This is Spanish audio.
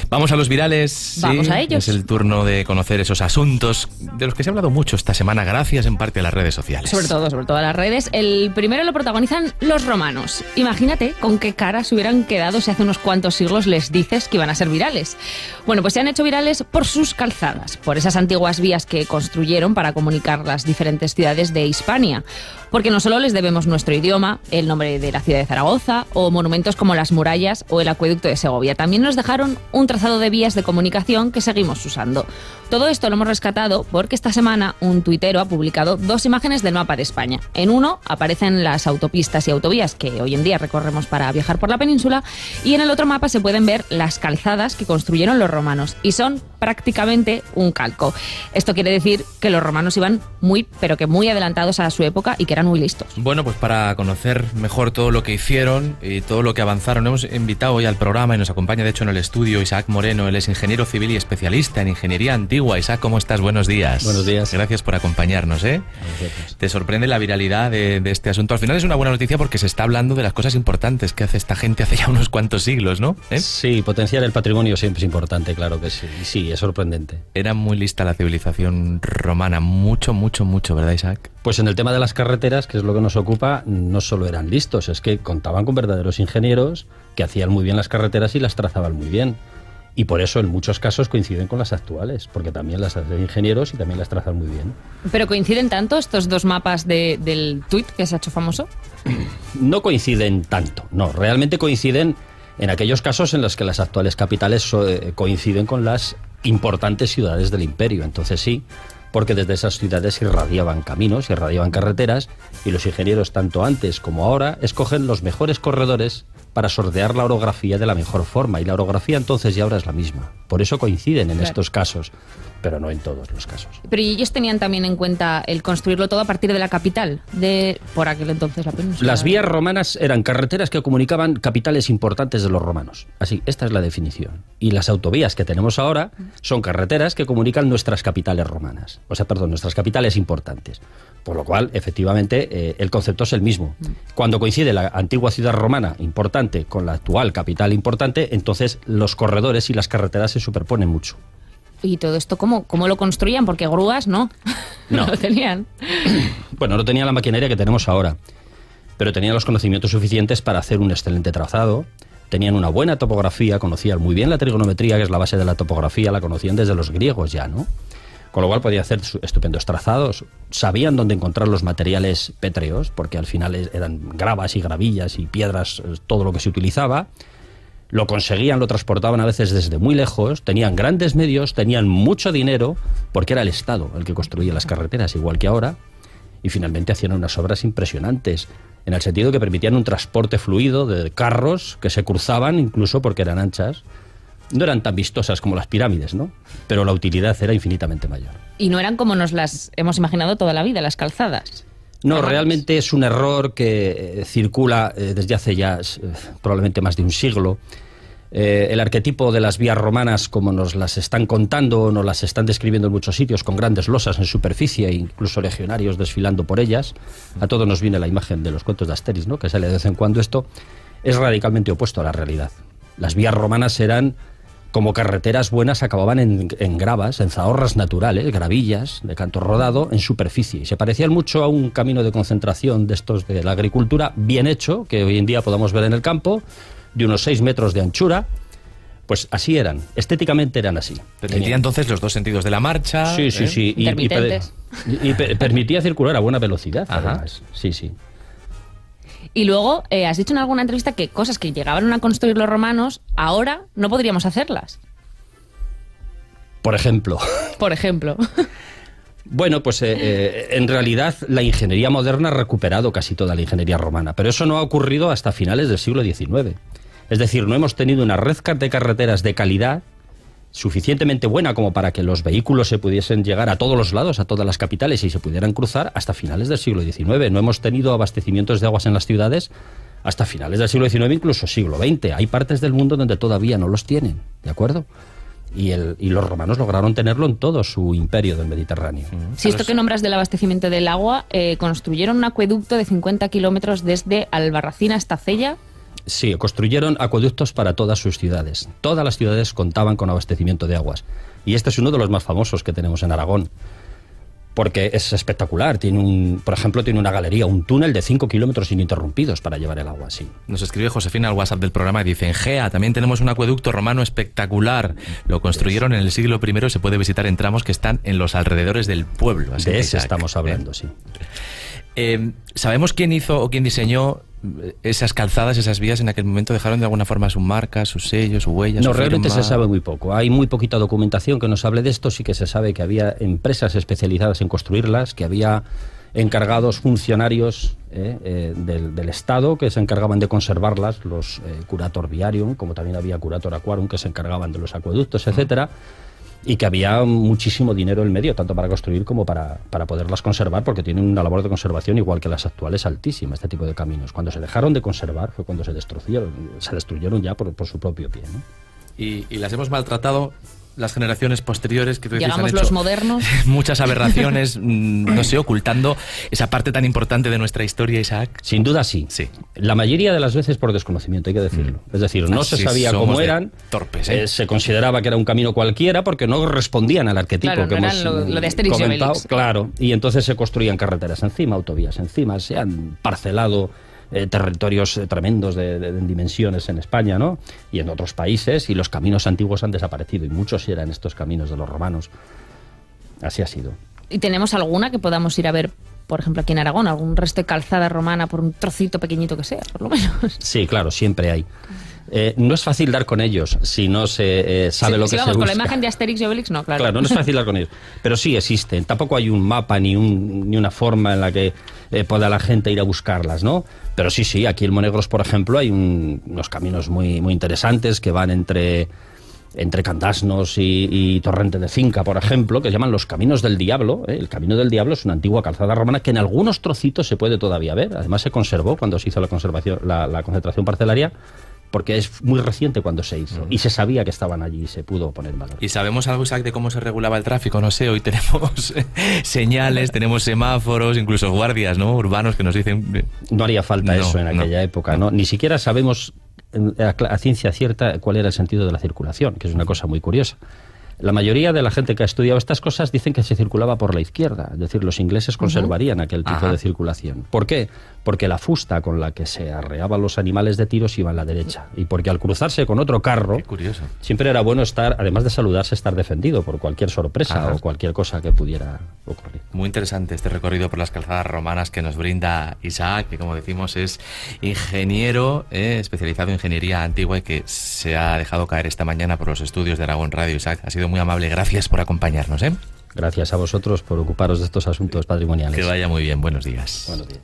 Vamos a los virales. Vamos a ellos. Es el turno de conocer esos asuntos de los que se ha hablado mucho esta semana, gracias en parte a las redes sociales. Sobre todo a las redes. El primero lo protagonizan los romanos. Imagínate con qué cara se hubieran quedado si hace unos cuantos siglos les dices que iban a ser virales. Bueno, pues se han hecho virales por sus calzadas, por esas antiguas vías que construyeron para comunicar las diferentes ciudades de Hispania. Porque no solo les debemos nuestro idioma, el nombre de la ciudad de Zaragoza o monumentos como las murallas o el acueducto de Segovia. También nos dejaron un trazado de vías de comunicación que seguimos usando. Todo esto lo hemos rescatado porque esta semana un tuitero ha publicado 2 imágenes del mapa de España. En uno aparecen las autopistas y autovías que hoy en día recorremos para viajar por la península, y en el otro mapa se pueden ver las calzadas que construyeron los romanos, y son prácticamente un calco. Esto quiere decir que los romanos iban muy, pero que muy adelantados a su época y que eran muy listos. Bueno, pues para conocer mejor todo lo que hicieron y todo lo que avanzaron, hemos invitado hoy al programa y nos acompaña de hecho en el estudio Isaac Moreno. Él es ingeniero civil y especialista en ingeniería antigua. Isaac, ¿cómo estás? Buenos días. Buenos días. Gracias por acompañarnos. ¿Te sorprende la viralidad de este asunto? Al final es una buena noticia porque se está hablando de las cosas importantes que hace esta gente hace ya unos cuantos siglos, ¿no? Sí, potenciar el patrimonio siempre es importante, claro que sí. Sí, es sorprendente. Era muy lista la civilización romana, mucho, ¿verdad, Isaac? Pues en el tema de las carreteras, que es lo que nos ocupa, no solo eran listos, es que contaban con verdaderos ingenieros que hacían muy bien las carreteras y las trazaban muy bien. Y por eso en muchos casos coinciden con las actuales, porque también las hacen ingenieros y también las trazan muy bien. ¿Pero coinciden tanto estos 2 mapas del tuit que se ha hecho famoso? No coinciden tanto, no. Realmente coinciden en aquellos casos en los que las actuales capitales coinciden con las importantes ciudades del imperio. Entonces sí, porque desde esas ciudades irradiaban caminos, irradiaban carreteras, y los ingenieros, tanto antes como ahora, escogen los mejores corredores para sortear la orografía de la mejor forma, y la orografía entonces y ahora es la misma. Por eso coinciden en estos casos, pero no en todos los casos. Pero ellos tenían también en cuenta el construirlo todo a partir de la capital, por aquel entonces la península. Las vías romanas eran carreteras que comunicaban capitales importantes de los romanos. Así, esta es la definición. Y las autovías que tenemos ahora son carreteras que comunican nuestras capitales romanas. Nuestras capitales importantes. Por lo cual, efectivamente, el concepto es el mismo. Cuando coincide la antigua ciudad romana importante con la actual capital importante, entonces los corredores y las carreteras se superponen mucho. ¿Y todo esto cómo lo construían? Porque grúas no lo tenían. Bueno, no tenían la maquinaria que tenemos ahora, pero tenían los conocimientos suficientes para hacer un excelente trazado. Tenían una buena topografía, conocían muy bien la trigonometría, que es la base de la topografía, la conocían desde los griegos ya, ¿no? Con lo cual podían hacer estupendos trazados, sabían dónde encontrar los materiales pétreos, porque al final eran gravas y gravillas y piedras, todo lo que se utilizaba. Lo conseguían, lo transportaban a veces desde muy lejos, tenían grandes medios, tenían mucho dinero, porque era el Estado el que construía las carreteras, igual que ahora, y finalmente hacían unas obras impresionantes, en el sentido que permitían un transporte fluido de carros que se cruzaban, incluso porque eran anchas. No eran tan vistosas como las pirámides, ¿no? Pero la utilidad era infinitamente mayor. Y no eran como nos las hemos imaginado toda la vida, las calzadas. No, realmente es un error que circula desde hace ya probablemente más de un siglo. El arquetipo de las vías romanas, como nos las están contando, nos las están describiendo en muchos sitios, con grandes losas en superficie e incluso legionarios desfilando por ellas. A todos nos viene la imagen de los cuentos de Asterix, ¿no? Que sale de vez en cuando. Esto es radicalmente opuesto a la realidad. Las vías romanas eran como carreteras buenas, acababan en gravas, en zahorras naturales, gravillas de canto rodado en superficie. Y se parecían mucho a un camino de concentración de estos de la agricultura bien hecho, que hoy en día podamos ver en el campo, de unos 6 metros de anchura. Pues así eran, estéticamente eran así. Permitía entonces los 2 sentidos de la marcha. Sí. Y permitía circular a buena velocidad, además. Sí. Y luego, has dicho en alguna entrevista que cosas que llegaban a construir los romanos, ahora no podríamos hacerlas. Por ejemplo. Bueno, pues en realidad la ingeniería moderna ha recuperado casi toda la ingeniería romana, pero eso no ha ocurrido hasta finales del siglo XIX. Es decir, no hemos tenido una red de carreteras de calidad suficientemente buena como para que los vehículos se pudiesen llegar a todos los lados, a todas las capitales, y se pudieran cruzar hasta finales del siglo XIX. No hemos tenido abastecimientos de aguas en las ciudades hasta finales del siglo XIX, incluso siglo XX. Hay partes del mundo donde todavía no los tienen, ¿de acuerdo? Y los romanos lograron tenerlo en todo su imperio del Mediterráneo. Si esto que nombras del abastecimiento del agua, construyeron un acueducto de 50 kilómetros desde Albarracín hasta Cella. Sí, construyeron acueductos para todas sus ciudades. Todas las ciudades contaban con abastecimiento de aguas. Y este es uno de los más famosos que tenemos en Aragón. Porque es espectacular. Por ejemplo, tiene una galería, un túnel de 5 kilómetros ininterrumpidos para llevar el agua, sí. Nos escribe Josefina al WhatsApp del programa y dice: en Gea también tenemos un acueducto romano espectacular. Lo construyeron en el siglo I, se puede visitar en tramos que están en los alrededores del pueblo. Así de ese estamos hablando, sí. ¿Sabemos quién hizo o quién diseñó esas calzadas, esas vías? ¿En aquel momento dejaron de alguna forma su marca, su sello, su huella? No, realmente se sabe muy poco. Hay muy poquita documentación que nos hable de esto. Sí que se sabe que había empresas especializadas en construirlas, que había encargados funcionarios del Estado que se encargaban de conservarlas, los curator viarium, como también había curator aquarum, que se encargaban de los acueductos, etcétera. Y que había muchísimo dinero en medio, tanto para construir como para poderlas conservar, porque tienen una labor de conservación igual que las actuales altísima, este tipo de caminos. Cuando se dejaron de conservar fue cuando se destruyeron ya por su propio pie, ¿no? Y las hemos maltratado las generaciones posteriores, que llegamos han hecho los modernos, muchas aberraciones, no sé, ocultando esa parte tan importante de nuestra historia, Isaac. Sin duda sí. La mayoría de las veces por desconocimiento, hay que decirlo. Es decir, no se sabía cómo eran, torpes, se consideraba que era un camino cualquiera porque no respondían al arquetipo, claro, que no hemos lo de Asterix y Obelix. Claro, y entonces se construían carreteras encima, autovías encima, se han parcelado territorios tremendos de dimensiones en España, ¿no? Y en otros países, y los caminos antiguos han desaparecido, y muchos eran estos caminos de los romanos. Así ha sido. ¿Y tenemos alguna que podamos ir a ver, por ejemplo, aquí en Aragón? ¿Algún resto de calzada romana, por un trocito pequeñito que sea, por lo menos? Sí, claro, siempre hay. No es fácil dar con ellos si no se sabe lo que se busca. Con la imagen de Asterix y Obelix, no, claro. Claro, no es fácil dar con ellos. Pero sí existen. Tampoco hay un mapa ni una forma en la que pueda la gente ir a buscarlas, ¿no? Pero sí, aquí en Monegros, por ejemplo, hay unos caminos muy, muy interesantes que van entre Candasnos y Torrente de Cinca, por ejemplo, que se llaman los Caminos del Diablo. El Camino del Diablo es una antigua calzada romana que en algunos trocitos se puede todavía ver. Además se conservó cuando se hizo la concentración parcelaria, porque es muy reciente cuando se hizo, y se sabía que estaban allí y se pudo poner en valor. ¿Y sabemos algo, Isaac, de cómo se regulaba el tráfico? No sé, hoy tenemos señales, tenemos semáforos, incluso guardias, ¿no?, urbanos que nos dicen... No haría falta eso en aquella época, ¿no? Ni siquiera sabemos a ciencia cierta cuál era el sentido de la circulación, que es una cosa muy curiosa. La mayoría de la gente que ha estudiado estas cosas dicen que se circulaba por la izquierda, es decir, los ingleses conservarían aquel tipo de circulación. ¿Por qué? Porque la fusta con la que se arreaban los animales de tiros iba a la derecha, y porque al cruzarse con otro carro, siempre era bueno estar, además de saludarse, estar defendido por cualquier sorpresa o cualquier cosa que pudiera ocurrir. Muy interesante este recorrido por las calzadas romanas que nos brinda Isaac, que como decimos es ingeniero, especializado en ingeniería antigua, y que se ha dejado caer esta mañana por los estudios de Aragón Radio. Isaac, ha sido muy amable, gracias por acompañarnos. Gracias a vosotros por ocuparos de estos asuntos patrimoniales. Que vaya muy bien, buenos días. Buenos días.